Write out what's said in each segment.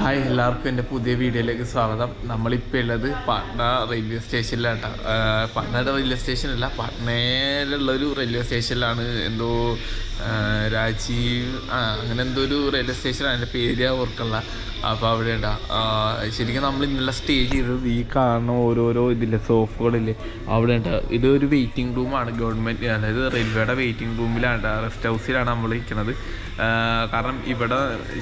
Hi, എല്ലാവർക്കും എൻ്റെ പുതിയ വീഡിയോയിലേക്ക് സ്വാഗതം. നമ്മളിപ്പോൾ ഉള്ളത് പാട്ന റെയിൽവേ സ്റ്റേഷനിലാണ് കേട്ടോ. പാട്നയുടെ റെയിൽവേ സ്റ്റേഷനല്ല, പാട്നയിലുള്ളൊരു റെയിൽവേ സ്റ്റേഷനിലാണ്. എന്തോ രാജീവ് അങ്ങനെ എന്തോ ഒരു റെയിൽവേ സ്റ്റേഷനാണ്, എൻ്റെ പേര് ഓർക്കല്ല. അപ്പോൾ അവിടെ ഉണ്ടാ ശരിക്കും നമ്മൾ ഇന്നലെ സ്റ്റേ ചെയ്തത് ഈ കാണുന്ന ഓരോരോ ഇതില്ലേ സോഫകളില്ലേ അവിടെ ഉണ്ട്. ഇതൊരു വെയിറ്റിംഗ് റൂമാണ്, ഗവൺമെൻറ് അതായത് റെയിൽവേയുടെ വെയിറ്റിംഗ് റൂമിലാണ്, റെസ്റ്റ് ഹൗസിലാണ് നമ്മൾ ഇരിക്കുന്നത്. കാരണം ഇവിടെ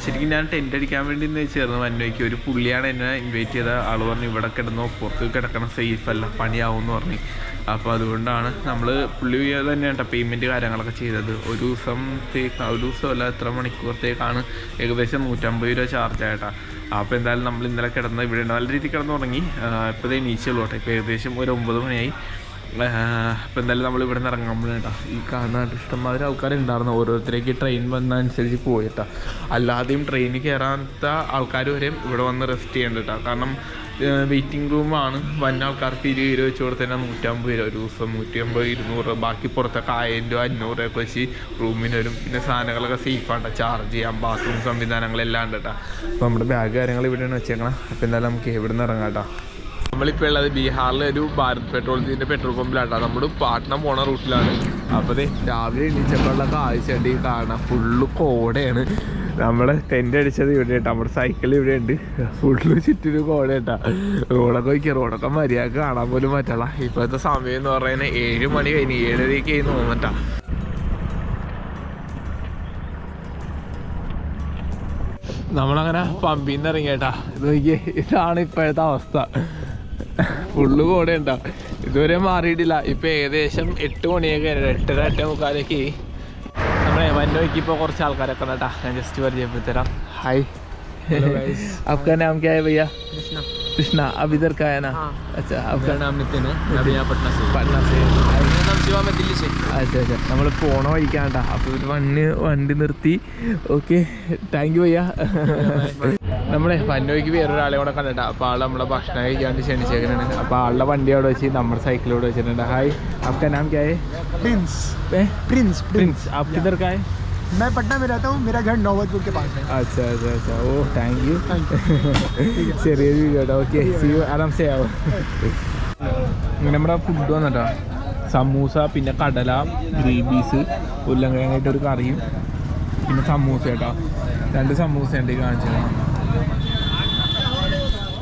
ശരിക്കും ഞാൻ ടെൻ്റ് അടിക്കാൻ വേണ്ടി ചേർന്ന് വന്നോയ്ക്ക് ഒരു പുള്ളിയാണ് എന്നെ ഇൻവൈറ്റ് ചെയ്ത ആൾ. പറഞ്ഞു ഇവിടെ കിടന്നോ, പുറത്ത് കിടക്കണം, സേഫ് അല്ല, പണിയാവും എന്ന് പറഞ്ഞു. അപ്പോൾ അതുകൊണ്ടാണ് നമ്മൾ പുള്ളി തന്നെയാണ് കേട്ടോ പേയ്മെൻറ്റ് കാര്യങ്ങളൊക്കെ ചെയ്തത്. ഒരു ദിവസമല്ല, എത്ര മണിക്കൂറത്തേക്കാണ് ഏകദേശം 150 രൂപ ചാർജ് ആയിട്ടാണ്. അപ്പോൾ എന്തായാലും നമ്മൾ ഇന്നലെ കിടന്ന് ഇവിടെ നല്ല രീതിയിൽ കിടന്ന് തുടങ്ങി. ഇപ്പോൾ എണീച്ചുള്ളൂ കേട്ടോ. ഇപ്പോൾ ഏകദേശം ഒരു 9 മണിയായി. അപ്പോൾ എന്തായാലും നമ്മൾ ഇവിടെ നിന്ന് ഇറങ്ങുമ്പോഴേട്ടാ ഈ കാണുന്ന ഇഷ്ടംമാതിരി ആൾക്കാരുണ്ടായിരുന്നു. ഓരോരുത്തരേക്ക് ട്രെയിൻ വന്നതനുസരിച്ച് പോയിട്ടാ. അല്ലാതെയും ട്രെയിനിൽ കയറാത്ത ആൾക്കാർ വരെയും ഇവിടെ വന്ന് റെസ്റ്റ് ചെയ്യേണ്ട കേട്ടോ. കാരണം വെയിറ്റിംഗ് റൂമാണ്. വന്ന ആൾക്കാർക്ക് 20 രൂപ വെച്ച് കൊടുത്തന്നെ 150 രൂപ ഒരു ദിവസം, 150, 200, ബാക്കി പുറത്തൊക്കെ 1000 രൂപ 500 രൂപയൊക്കെ വെച്ച് റൂമിന് വരും. പിന്നെ സാധനങ്ങളൊക്കെ സേഫാണ്, ചാർജ് ചെയ്യാം, ബാത്റൂം സംവിധാനങ്ങളെല്ലാം ഉണ്ട് കേട്ടോ. അപ്പോൾ നമ്മുടെ ബാഗ് കാര്യങ്ങൾ ഇവിടെയാണ് വെച്ചേക്കണം. അപ്പോൾ എന്തായാലും നമുക്ക് ഇവിടെ നിന്ന് ഇറങ്ങാം കേട്ടോ. നമ്മളിപ്പോൾ ഉള്ളത് ബീഹാറിലെ ഒരു ഭാരത് പെട്രോളിൻ്റെ പെട്രോൾ പമ്പിലാട്ടോ. നമ്മൾ പാട്ന പോണ റൂട്ടിലാണ്. അപ്പോൾ രാവിലെ എണീച്ചപ്പോഴുള്ള കാഴ്ചയുണ്ട് ഈ കാണാം. ഫുള്ള് കോടയാണ്. നമ്മുടെ ടെൻ്റ് അടിച്ചത് ഇവിടെ കേട്ടോ. നമ്മുടെ സൈക്കിൾ ഇവിടെ ഉണ്ട്. ഫുള്ള് ചുറ്റൊരു കോട കേട്ടോ. റോഡൊക്കെ വയ്ക്കുക, റോഡൊക്കെ മര്യാദക്ക് കാണാൻ പോലും പറ്റുള്ള. ഇപ്പോഴത്തെ സമയം എന്ന് പറയുന്നത് 7 മണി കഴിഞ്ഞ് 7:30 കഴിഞ്ഞ് തോന്നട്ടാ. നമ്മളങ്ങനെ പമ്പിൽ നിന്ന് ഇറങ്ങിയേട്ടാ. ഇത് നോക്കിയേ, ഇതാണ് ഇപ്പോഴത്തെ അവസ്ഥ. ഫുള്ള് കോട ഉണ്ടാവും. ഇതുവരെ മാറിയിട്ടില്ല. ഇപ്പം ഏകദേശം 8 മണിയൊക്കെ 8:30, 8:45 നമ്മളെ വന്നോയ്ക്ക് ഇപ്പോൾ കുറച്ച് ആൾക്കാരൊക്കെ ഉണ്ടാ. ഞാൻ ജസ്റ്റ് പരിചയപ്പെടുത്തരാം. ഹായ്, आपका नाम क्या है भैया? कृष्णा. अब इधर का है ना? अच्छा, आपका नाम नितिन है. अभी यहाँ पटना से. नाम शिवा, मैं दिल्ली से. अच्छा अच्छा, നമ്മൾ പോണ വഴിക്കാണ്ടാ. അപ്പോൾ ഒരു വണ്ടി നിർത്തി. ഓക്കെ, താങ്ക് യു ഭയ്യ. നമ്മളെ വന്നോയ്ക്ക് വേറൊരാളെ കൂടെ കണ്ടിട്ടാ. അപ്പോൾ ആൾ നമ്മളെ ഭക്ഷണം കഴിക്കാണ്ട് ക്ഷണിച്ചേക്കണാണ്. അപ്പോൾ ആളുടെ വണ്ടി അവിടെ വെച്ച് നമ്മുടെ സൈക്കിളിലൂടെ വെച്ചിട്ടുണ്ട്. ഹായ്, आपका नाम क्या है? प्रिंस. प्रिंस. आप किधर का है? मैं पटना में रहता हूँ. मेरा घर नौबतपुर के पास है. अच्छा अच्छा अच्छा, ഓ താങ്ക് യു. ചെറിയൊരു വീഡിയോ കേട്ടോ. ഓക്കെ, സി യു, ആരാംസേ ആവും. നമ്മുടെ ഫുഡ് വന്നിട്ടോ, സമൂസ, പിന്നെ കടല, ഗ്രീൻ പീസ്, ഉരുളക്കിഴങ്ങായിട്ടൊരു കറിയും, പിന്നെ സമൂസ കേട്ടോ. 2 സമൂസ ഉണ്ട് കാണിച്ചത്.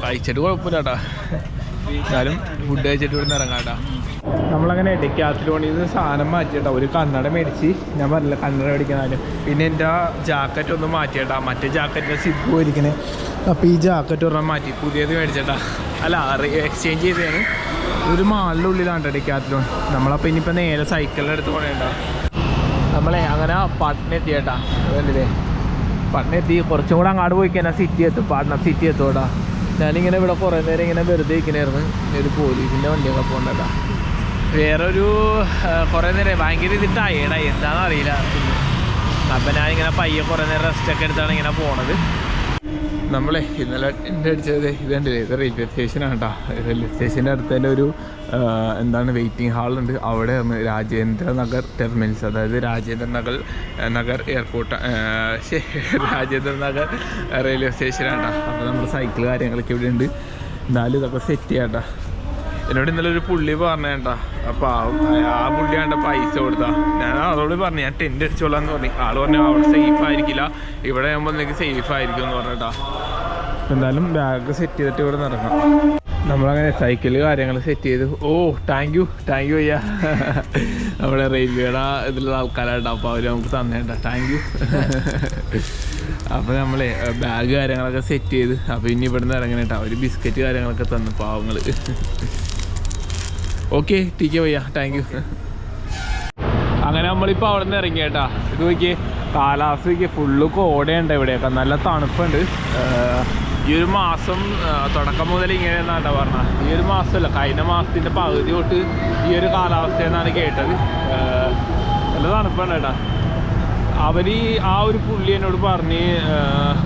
കഴിച്ചിട്ട് കുഴപ്പമില്ല കേട്ടോ. എന്നാലും ഫുഡ് കഴിച്ചിട്ട് ഇവിടെ നിന്ന് ഇറങ്ങാം കേട്ടോ. നമ്മളങ്ങനെ ഡെക്കാത്ലോണിൽ നിന്ന് സാധനം മാറ്റിയിട്ടാ. ഒരു കണ്ണട മേടിച്ച്, ഞാൻ പറഞ്ഞില്ല കണ്ണട മേടിക്കാനും. പിന്നെ എൻ്റെ ജാക്കറ്റ് ഒന്ന് മാറ്റിയിട്ടാ. മറ്റേ ജാക്കറ്റിൻ്റെ സിപ്പ് പോയിരിക്കണേ. അപ്പോൾ ഈ ജാക്കറ്റ് ഒരെണ്ണം മാറ്റി പുതിയത് മേടിച്ചിട്ടാ. അല്ല, എക്സ്ചേഞ്ച് ചെയ്തതാണ്. ഒരു മാളിൻ്റെ ഉള്ളിലാണ് ഡെക്കാത്ലോൺ. നമ്മളപ്പോൾ ഇനിയിപ്പോൾ നേരെ സൈക്കിളിൻ്റെ അടുത്ത് പോകണേണ്ട. നമ്മളെ അങ്ങനെ പാട്ന എത്തിയേട്ടാ. അതല്ലേ പാട്ന എത്തി. കുറച്ചും കൂടെ അങ്ങോട്ട് പോയി കഴിഞ്ഞാൽ സിറ്റി എത്തും, പാട്ന സിറ്റി എത്തുമോടാ. ഞാനിങ്ങനെ ഇവിടെ കുറേ നേരം ഇങ്ങനെ വെറുതെ ഇരിക്കണായിരുന്നു. ഒരു പോലീസിൻ്റെ വണ്ടിയൊക്കെ പോകണ്ടട്ടാ. വേറൊരു കുറേ നേരം ഭയങ്കര ഇത് ടയേർഡായി, എന്താണെന്ന് അറിയില്ല. അപ്പം ഞാനിങ്ങനെ പയ്യെ കുറേ നേരം റെസ്റ്റൊക്കെ എടുത്താണ് ഇങ്ങനെ പോണത്. നമ്മളെ ഇന്നലെ എൻ്റെ അടിച്ചത് ഇതുണ്ടല്ലേ, ഇത് റെയിൽവേ സ്റ്റേഷനാണ് കേട്ടോ. റെയിൽവേ സ്റ്റേഷൻ്റെ അടുത്ത് തന്നെ ഒരു വെയിറ്റിംഗ് ഹാളുണ്ട്. അവിടെയാണ് രാജേന്ദ്ര നഗർ ടെർമിനൽസ്, അതായത് രാജേന്ദ്ര നഗർ എയർപോർട്ട്, രാജേന്ദ്ര നഗർ റെയിൽവേ സ്റ്റേഷനാണ് കേട്ടോ. അപ്പോൾ നമ്മുടെ സൈക്കിൾ കാര്യങ്ങളൊക്കെ ഇവിടെ ഉണ്ട്. എന്നാലും ഇതൊക്കെ സെറ്റ് ചെയ്യാം കേട്ടോ. എന്നോട് ഇന്നലെ ഒരു പുള്ളി പറഞ്ഞേട്ടാ. അപ്പോൾ ആ പുള്ളിയാണ്ട പൈസ കൊടുത്താ. ഞാൻ ആളോട് പറഞ്ഞു ഞാൻ ടെൻ്റ് അടിച്ചോളാന്ന് പറഞ്ഞു. ആൾ പറഞ്ഞു അവിടെ സേഫ് ആയിരിക്കില്ല, ഇവിടെ ആകുമ്പോൾ നിങ്ങൾക്ക് സേഫ് ആയിരിക്കും എന്ന് പറഞ്ഞിട്ടാ. എന്തായാലും ബാഗ് സെറ്റ് ചെയ്തിട്ട് ഇവിടെ നടക്കാം. നമ്മളങ്ങനെ സൈക്കിള് കാര്യങ്ങൾ സെറ്റ് ചെയ്തു. ഓ താങ്ക് യു അയ്യാ. നമ്മുടെ റെയിൽവേയുടെ ഇതിലുള്ള ആൾക്കാരായിട്ടാ. അപ്പോൾ അവർ നമുക്ക് തന്നേട്ടാ. Thank you. അപ്പോൾ നമ്മളെ ബാഗ് കാര്യങ്ങളൊക്കെ സെറ്റ് ചെയ്ത് അപ്പോൾ ഇനി ഇവിടെ നിന്ന് ഇറങ്ങണേട്ടാ. ഒരു ബിസ്ക്കറ്റ് കാര്യങ്ങളൊക്കെ തന്നു പാവങ്ങൾ. ഓക്കെ, ടീക്ക് ഭയ്യ, താങ്ക് യു. അങ്ങനെ നമ്മളിപ്പോൾ അവിടെ നിന്ന് ഇറങ്ങിയേട്ടാ. ഇത് നോക്കിയേ, കാലാവസ്ഥ നോക്കിയേ, ഫുള്ള് കോടയുണ്ട് ഇവിടെയൊക്കെ. നല്ല തണുപ്പുണ്ട്. ഈ ഒരു മാസം തുടക്കം മുതൽ ഇങ്ങനെയെന്നാണ് പറഞ്ഞത്. ഈ ഒരു മാസമല്ല, കഴിഞ്ഞ മാസത്തിൻ്റെ പകുതി തൊട്ട് ഈ ഒരു കാലാവസ്ഥയെന്നാണ് കേട്ടത്. നല്ല തണുപ്പുണ്ട് കേട്ടോ. അവർ ആ ഒരു പുള്ളി എന്നോട് പറഞ്ഞ്,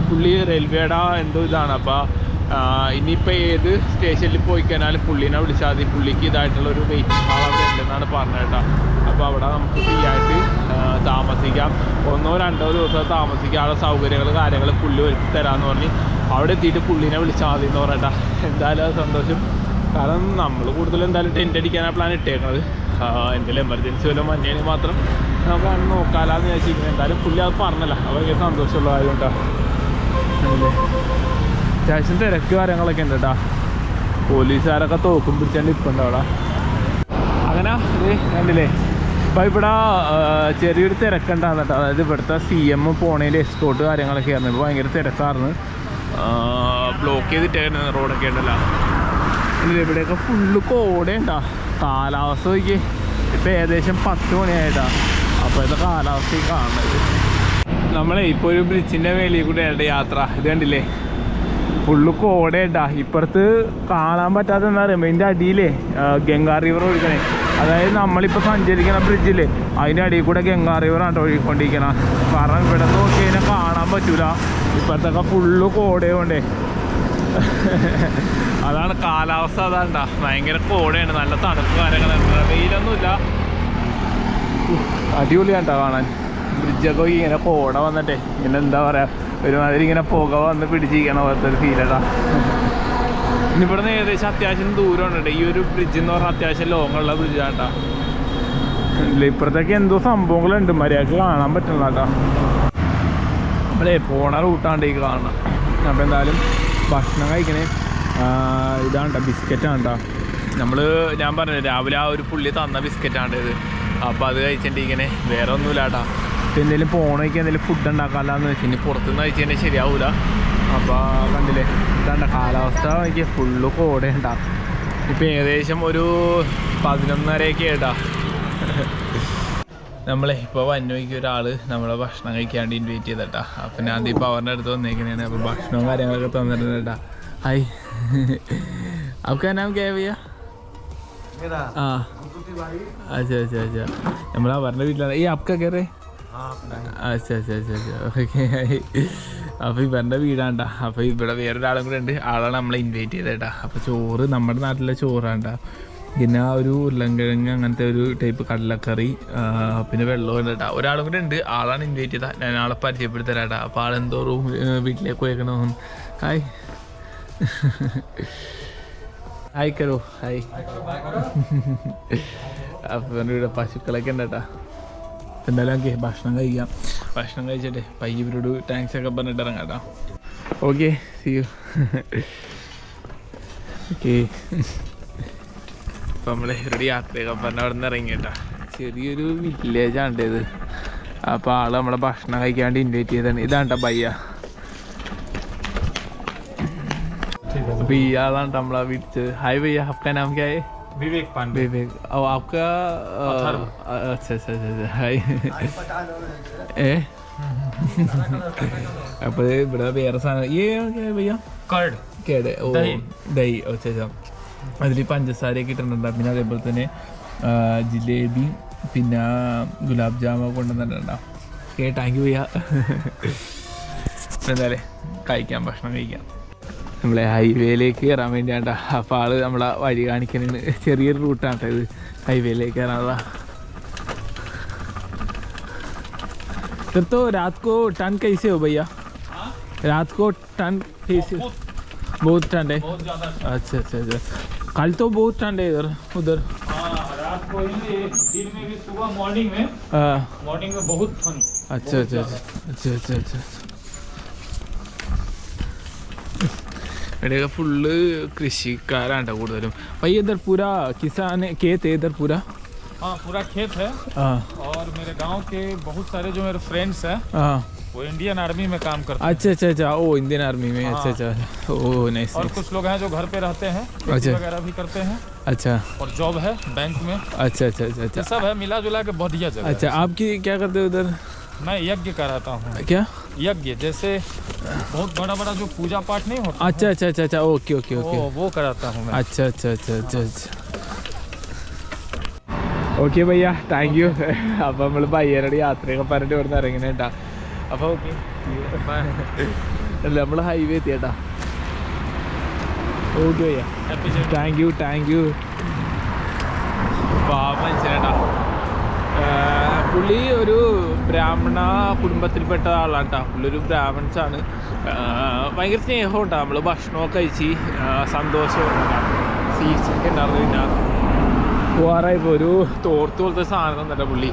പുള്ളി റെയിൽവേയുടെ എന്തോ ഇതാണ്. അപ്പോൾ ഇനിയിപ്പോൾ ഏത് സ്റ്റേഷനിൽ പോയി കഴിഞ്ഞാൽ പുള്ളീനെ വിളിച്ചാൽ മതി. പുള്ളിക്ക് ഇതായിട്ടുള്ളൊരു വെയിറ്റിംഗ് ഹാൾ അവിടെ ഉണ്ടെന്നാണ് പറഞ്ഞത് കേട്ടോ. അപ്പോൾ അവിടെ നമുക്ക് ഫ്രീ ആയിട്ട് താമസിക്കാം. 1-2 ദിവസം താമസിക്കാനുള്ള സൗകര്യങ്ങൾ കാര്യങ്ങൾ പുള്ളി ഒരുക്കി തരാമെന്ന് പറഞ്ഞ് അവിടെ എത്തിയിട്ട് പുള്ളീനെ വിളിച്ചാൽ മതി എന്ന് പറഞ്ഞിട്ടാ. എന്തായാലും അത് സന്തോഷം. കാരണം നമ്മൾ കൂടുതലും എന്തായാലും ടെൻ്റ് അടിക്കാനാണ് പ്ലാൻ ഇട്ടേക്കുന്നത്. എന്തെങ്കിലും എമർജൻസി വല്ലതും വന്നതിന് മാത്രം നമുക്ക് അങ്ങനെ നോക്കാമെന്ന് വിചാരിച്ചിരിക്കുന്നത്. എന്തായാലും പുള്ളി അത് പറഞ്ഞല്ല. അത് ഭയങ്കര സന്തോഷമുള്ള കാര്യം കേട്ടോ. അല്ലേ അത്യാവശ്യം തിരക്ക് കാര്യങ്ങളൊക്കെ ഉണ്ട് കേട്ടോ. പോലീസുകാരൊക്കെ തോക്കും പിടിച്ചാൽ ഇപ്പുണ്ട് അവിടെ. അങ്ങനെ കണ്ടില്ലേ ഇപ്പം ഇവിടെ ചെറിയൊരു തിരക്കുണ്ടാകുന്ന കേട്ടോ. അതായത് ഇവിടുത്തെ CM പോണേൻ്റെ എസ്കോട്ട് കാര്യങ്ങളൊക്കെ ആയിരുന്നു. ഇപ്പോൾ ഭയങ്കര തിരക്കായിരുന്നു. ബ്ലോക്ക് ചെയ്തിട്ടായിരുന്നു റോഡൊക്കെ ഉണ്ടല്ലോ. ഇവിടെയൊക്കെ ഫുള്ള് കോടയുണ്ടാ. കാലാവസ്ഥ നോക്കി ഇപ്പം ഏകദേശം 10 മണിയായിട്ടാണ്. അപ്പോൾ ഇത് കാലാവസ്ഥ കാണുന്നത്. നമ്മളെ ഇപ്പോൾ ഒരു ബ്രിഡ്ജിൻ്റെ മേളിൽ കൂടെയാണ് യാത്ര. ഇത് കണ്ടില്ലേ ഫുള്ള് കോടയുണ്ടാ. ഇപ്പുറത്ത് കാണാൻ പറ്റാത്ത എന്താ പറയുമ്പോൾ ഇതിൻ്റെ അടിയിലേ ഗംഗാ റിവർ ഒഴുകണേ. അതായത് നമ്മളിപ്പോൾ സഞ്ചരിക്കുന്ന ബ്രിഡ്ജില്ലേ അതിൻ്റെ അടിയിൽ കൂടെ ഗംഗാ റിവറാണ് ഒഴുകിക്കൊണ്ടിരിക്കണം. കാരണം ഇവിടെ നോക്കി കഴിഞ്ഞാൽ കാണാൻ പറ്റൂല. ഇപ്പുറത്തൊക്കെ ഫുള്ള് കോടയുണ്ടേ. അതാണ് കാലാവസ്ഥ. അതാണ്ടാ ഭയങ്കര കോടയാണ്. നല്ല തണുപ്പ് കാര്യങ്ങളുണ്ട്. വെയിലൊന്നുമില്ല. അടിപൊളിയാണ്ടാ കാണാൻ. ബ്രിഡ്ജൊക്കെ ഇങ്ങനെ കോട വന്നിട്ടേ ഇങ്ങനെ എന്താ പറയുക ഒരുമാതിരി ഇങ്ങനെ പുക വന്ന് പിടിച്ചിരിക്കണ പോലത്തെ ഒരു ഫീലടാ. ഇനി ഇവിടെ നിന്ന് ഏകദേശം അത്യാവശ്യം ദൂരമുണ്ട്. ഈ ഒരു ബ്രിഡ്ജ് എന്ന് പറഞ്ഞാൽ അത്യാവശ്യം ലോങ്ങുള്ള ബ്രിഡ്ജാട്ടാ. ഇല്ല ഇപ്പുറത്തേക്ക് എന്തോ സംഭവങ്ങളുണ്ട് മര്യാദക്ക് കാണാൻ പറ്റുന്ന കേട്ടോ. നമ്മളെ പോണ റൂട്ടാണ്ടേക്ക് കാണണം. അപ്പോൾ എന്തായാലും ഭക്ഷണം കഴിക്കണേ ഇതാണ്ട ബിസ്ക്കറ്റാണ് കേട്ടോ. ഞാൻ പറഞ്ഞു രാവിലെ ആ ഒരു പുള്ളി തന്ന ബിസ്ക്കറ്റാണ് ഇത്. അപ്പോൾ അത് കഴിച്ചിട്ടിരിക്കണേ വേറെ ഒന്നുമില്ല കേട്ടോ. ഇപ്പം എന്തെങ്കിലും പോണേക്ക് എന്തെങ്കിലും ഫുഡ് ഉണ്ടാക്കാമല്ലാന്ന് വെച്ചാൽ ഇനി പുറത്തുനിന്ന് കഴിച്ച് കഴിഞ്ഞാൽ ശരിയാവില്ല. അപ്പോൾ കണ്ടില്ലേ ഇതാണ്ട കാലാവസ്ഥ എനിക്ക് ഫുള്ള് കോടയുണ്ടാകും. ഇപ്പം ഏകദേശം ഒരു 11:30 കേട്ടാ. നമ്മളെ ഇപ്പോൾ വന്നോയ്ക്ക് ഒരാൾ നമ്മളെ ഭക്ഷണം കഴിക്കാണ്ട് ഇൻവൈറ്റ് ചെയ്തട്ടാ. അപ്പം ഞാൻ ഇപ്പോൾ അവരുടെ അടുത്ത് വന്നേക്കണേണ്. അപ്പോൾ ഭക്ഷണവും കാര്യങ്ങളൊക്കെ തന്നിട്ടുണ്ട് കേട്ടാ. ഹായ് आपका नाम क्या है भैया? हाँ अच्छा अच्छा अच्छा നമ്മളാ പറഞ്ഞ വീട്ടിലാണ്. ഈ आपका क्या रहे? अच्छा अच्छा अच्छा अच्छा ഓക്കെ. അപ്പോൾ ഇവരുടെ വീടാണ്ടാ. അപ്പോൾ ഇവിടെ വേറൊരാളും കൂടെ ഉണ്ട്. ആളാണ് നമ്മളെ ഇൻവൈറ്റ് ചെയ്തേട്ടാ. അപ്പോൾ ചോറ് നമ്മുടെ നാട്ടിലെ ചോറാണ്ടാ. പിന്നെ ഒരു ഉരുളൻകിഴങ്ങ് അങ്ങനത്തെ ഒരു ടൈപ്പ് കടലക്കറി പിന്നെ വെള്ളം ഉണ്ട് കേട്ടോ. ഒരാളും കൂടെ ഉണ്ട്. ആളാണ് ഇൻവൈറ്റ് ചെയ്താൽ ഞാൻ ആളെ പരിചയപ്പെടുത്തി തരാട്ടാ. അപ്പോൾ ആളെന്തോ വീട്ടിലേക്ക് പോയേക്കണമെന്ന്. ഹായ് ഹായ് കരോ ഹായ്. അപ്പം ഇവിടെ പശുക്കളൊക്കെ ഉണ്ട് കേട്ടോ. എന്തായാലും ഓക്കെ ഭക്ഷണം കഴിക്കാം. ഭക്ഷണം കഴിച്ചിട്ട് പയ്യ ഇവരോട് താങ്ക്സ് ഒക്കെ പറഞ്ഞിട്ട് ഇറങ്ങാം കേട്ടോ. Okay see you. ഓക്കെ അപ്പം നമ്മൾ ഇവരുടെ യാത്രയൊക്കെ പറഞ്ഞ അവിടെ നിന്ന് ഇറങ്ങി കേട്ടോ. ചെറിയൊരു വില്ലേജാണ് ഇത്. അപ്പോൾ ആൾ നമ്മളെ ഭക്ഷണം കഴിക്കാണ്ട് ഇൻവൈറ്റ് ചെയ്താണ്. ഇതാണ്ട ഭയ്യ. അപ്പോൾ ഈ ആളാണ് നമ്മളെ വിളിച്ചത്. ഹായ് ഭയ്യ आपका नाम क्या है? विवेक पांडे. विवेक और आपका अच्छा अच्छा अच्छा ഹായ് അപ്പോൾ ഇവിടെ വേറെ സാധനം ഈ ഭയ്യ कर्ड കേട് ഓ ദഹി अच्छा अच्छा അതിൽ പഞ്ചസാരയൊക്കെ ഇട്ടിട്ടുണ്ട്. പിന്നെ അതേപോലെ തന്നെ ജിലേബി പിന്നെ ഗുലാബ് ജാമൊക്കെ കൊണ്ടുവന്നിട്ടുണ്ടാവും. ഓക്കെ താങ്ക് യു ഭയ്യ. എന്തായാലേ കഴിക്കാം ഭക്ഷണം കഴിക്കാം. നമ്മളെ ഹൈവേയിലേക്ക് കയറാൻ വേണ്ടിയാണ്ടാ. അപ്പോൾ ആൾ നമ്മളെ വഴി കാണിക്കുന്നതിന് ചെറിയൊരു റൂട്ടാണ് ഇത് ഹൈവേയിലേക്ക് കയറാനുള്ള. फिर तो रात को ठंड कैसे हो भैया? रात को ठंड कैसे? बहुत ठंड है. अच्छा अच्छा अच्छा कल तो बहुत ठंड है उधर. रात को ही दिन में भी सुबह मॉर्निंग में बहुत ठंड. अच्छा अच्छा अच्छा अच्छा अच्छा इधर फुल कृषिकारांटा കൂടുതലും. भाई इधर पूरा किसान खेत है इधर पूरा? हाँ पूरा खेत है. और मेरे गांव के बहुत सारे जो मेरे फ्रेंड्स हैं वो इंडियन आर्मी में काम करते हैं. अच्छा अच्छा अच्छा ओ इंडियन आर्मी में. अच्छा अच्छा ओ नाइस. और कुछ लोग हैं जो घर पे रहते हैं खेती वगैरह भी करते हैं. अच्छा और जॉब है बैंक में. अच्छा अच्छा अच्छा अच्छा सब है मिला जुला के बढ़िया जगह. अच्छा आपकी क्या करते हो उधर? मैं यज्ञ कराता हूँ. क्या यज्ञ? जैसे बहुत बड़ा बड़ा जो पूजा पाठ नहीं होता. अच्छा अच्छा अच्छा अच्छा ओके ओके ओके वो कराता हूँ मैं. अच्छा अच्छा अच्छा अच्छा अच्छा ഓക്കെ ഭയ്യ താങ്ക് യു. അപ്പോൾ നമ്മൾ ഭയ്യനോട് യാത്രയൊക്കെ പറഞ്ഞിട്ട് ഇവിടെ നിന്ന് ഇറങ്ങണേ കേട്ടാ. അപ്പോൾ ഓക്കെ അല്ല നമ്മൾ ഹൈവേ എത്തിയേട്ടാ. ഓക്കെ ഭയ്യ, താങ്ക് യു. മനുഷ്യനേട്ടാ, പുള്ളി ഒരു ബ്രാഹ്മണ കുടുംബത്തിൽപ്പെട്ട ആളാണ് കേട്ടോ. പുള്ളി ഒരു ബ്രാഹ്മൺസാണ്. ഭയങ്കര സ്നേഹം ഉണ്ടാകും. നമ്മൾ ഭക്ഷണമൊക്കെ കഴിച്ച് സന്തോഷവും സീസൊക്കെ ഉണ്ടായിരുന്നു. പിന്നെ പോകാറായിപ്പോൾ ഒരു തോർത്ത് പോലത്തെ സാധനം തന്നിട്ട പുള്ളി.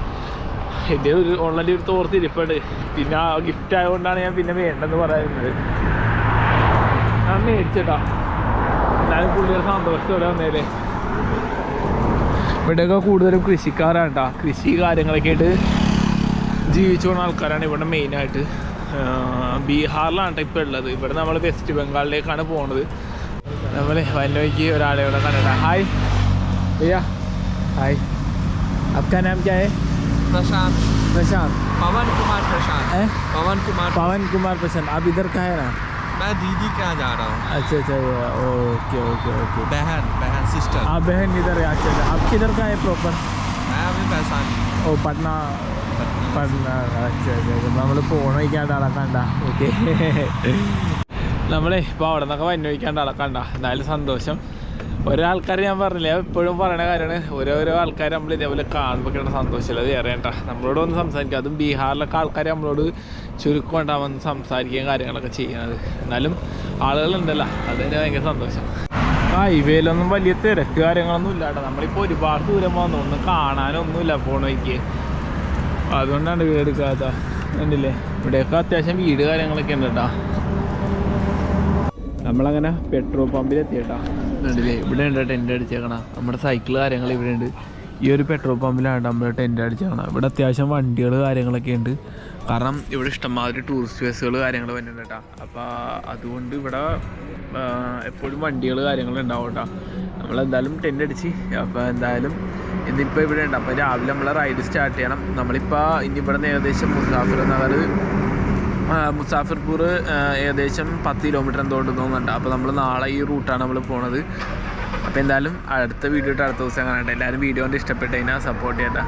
എൻ്റെ ഓൾറെഡി ഒരു തോർത്ത് ഇരിപ്പുണ്ട്. പിന്നെ ഗിഫ്റ്റ് ആയതുകൊണ്ടാണ് ഞാൻ പിന്നെ വേണ്ടെന്ന് പറയുന്നത്. ഞാൻ മേടിച്ചേട്ടാ. എന്നാലും പുള്ളിയുടെ സന്തോഷത്തോടെ വന്നേലേ. ഇവിടെയൊക്കെ കൂടുതലും കൃഷിക്കാരാണ് കേട്ടോ. കൃഷി കാര്യങ്ങളൊക്കെ ആയിട്ട് ജീവിച്ചു പോകുന്ന ആൾക്കാരാണ് ഇവിടെ മെയിനായിട്ട്. ബീഹാറിലാണ് കേട്ടോ ഇപ്പോൾ ഉള്ളത്. ഇവിടെ നമ്മൾ വെസ്റ്റ് ബംഗാളിലേക്കാണ് പോകുന്നത്. നമ്മൾ വന്നോയ്ക്ക് ഒരാളെ ഇവിടെ കണ്ടിട്ടാ. ഹായ് भैया, हाय, आपका नाम क्या है? प्रशांत. प्रशांत. पवन कुमार प्रशांत. पवन कुमार प्रशांत. आप इधर का है ना? मैं दीदी के यहाँ जा रहा हूँ. अच्छा, ओके. बहन सिस्टर. आप बहन इधर है. अच्छा, आप किधर का है प्रॉपर? मैं अभी पैसा. ഓ പട്ന. अच्छा, നമ്മൾ പോകണോയ്ക്കാണ്ട് അളക്കണ്ട. ഓക്കെ, നമ്മളെ ഇപ്പോൾ അവിടെ നിന്നൊക്കെ വന്നോയ്ക്കാണ്ട് അളക്കണ്ട. എന്തായാലും സന്തോഷം. ഒരാൾക്കാർ ഞാൻ പറഞ്ഞില്ല, എപ്പോഴും പറയണ കാര്യമാണ്, ഓരോരോ ആൾക്കാർ നമ്മൾ ഇതേപോലെ കാണുമ്പോൾ കിട്ടുന്ന സന്തോഷമില്ല അത് വേറെ കേട്ടോ. നമ്മളോട് വന്ന് സംസാരിക്കുക, അതും ബീഹാറിലൊക്കെ ആൾക്കാർ നമ്മളോട് ചുരുക്കം ഉണ്ടാവുമെന്ന് സംസാരിക്കുകയും കാര്യങ്ങളൊക്കെ ചെയ്യണത്. എന്നാലും ആളുകളുണ്ടല്ലോ, അതിൻ്റെ ഭയങ്കര സന്തോഷം. ഹൈവേയിലൊന്നും വലിയ തിരക്ക് കാര്യങ്ങളൊന്നും ഇല്ല കേട്ടോ. നമ്മളിപ്പോൾ ഒരുപാട് ദൂരം വന്നു, ഒന്നും കാണാനൊന്നുമില്ല പോണേക്ക്. അതുകൊണ്ടാണ് വീട് എടുക്കാത്ത. കണ്ടില്ലേ, ഇവിടെയൊക്കെ അത്യാവശ്യം വീട് കാര്യങ്ങളൊക്കെ ഉണ്ട് കേട്ടോ. നമ്മളങ്ങനെ പെട്രോൾ പമ്പിലെത്തി കേട്ടോ. കണ്ടില്ലേ, ഇവിടെ ഉണ്ട് ടെൻ്റ് അടിച്ചേക്കണം. നമ്മുടെ സൈക്കിൾ കാര്യങ്ങൾ ഇവിടെ ഉണ്ട്. ഈ ഒരു പെട്രോൾ പമ്പിലാണ് നമ്മൾ ടെൻ്റ് അടിച്ചേക്കണം. ഇവിടെ അത്യാവശ്യം വണ്ടികൾ കാര്യങ്ങളൊക്കെ ഉണ്ട്. കാരണം ഇവിടെ ഇഷ്ടംമാതിരി ടൂറിസ്റ്റ് ബസ്സുകൾ കാര്യങ്ങൾ വരുന്നുണ്ട് കേട്ടോ. അപ്പോൾ അതുകൊണ്ട് ഇവിടെ എപ്പോഴും വണ്ടികൾ കാര്യങ്ങൾ ഉണ്ടാവും കേട്ടോ. നമ്മളെന്തായാലും ടെൻ്റ് അടിച്ച് അപ്പോൾ എന്തായാലും ഇന്നിപ്പോൾ ഇവിടെ ഉണ്ട്. അപ്പോൾ രാവിലെ നമ്മൾ റൈഡ് സ്റ്റാർട്ട് ചെയ്യണം. നമ്മളിപ്പോൾ ഇനി ഇവിടെ നിന്ന് ഏകദേശം മുസാഫിർപൂർ ഏകദേശം 10 കിലോമീറ്റർ എന്തോണ്ട് തോന്നുന്നുണ്ട്. അപ്പോൾ നമ്മൾ നാളെ ഈ റൂട്ടാണ് നമ്മൾ പോണത്. അപ്പോൾ എന്തായാലും അടുത്ത വീഡിയോ അടുത്ത ദിവസം കാണട്ടെ. എല്ലാവരും വീഡിയോ കൊണ്ട് ഇഷ്ടപ്പെട്ട് കഴിഞ്ഞാൽ സപ്പോർട്ട് ചെയ്യട്ടെ.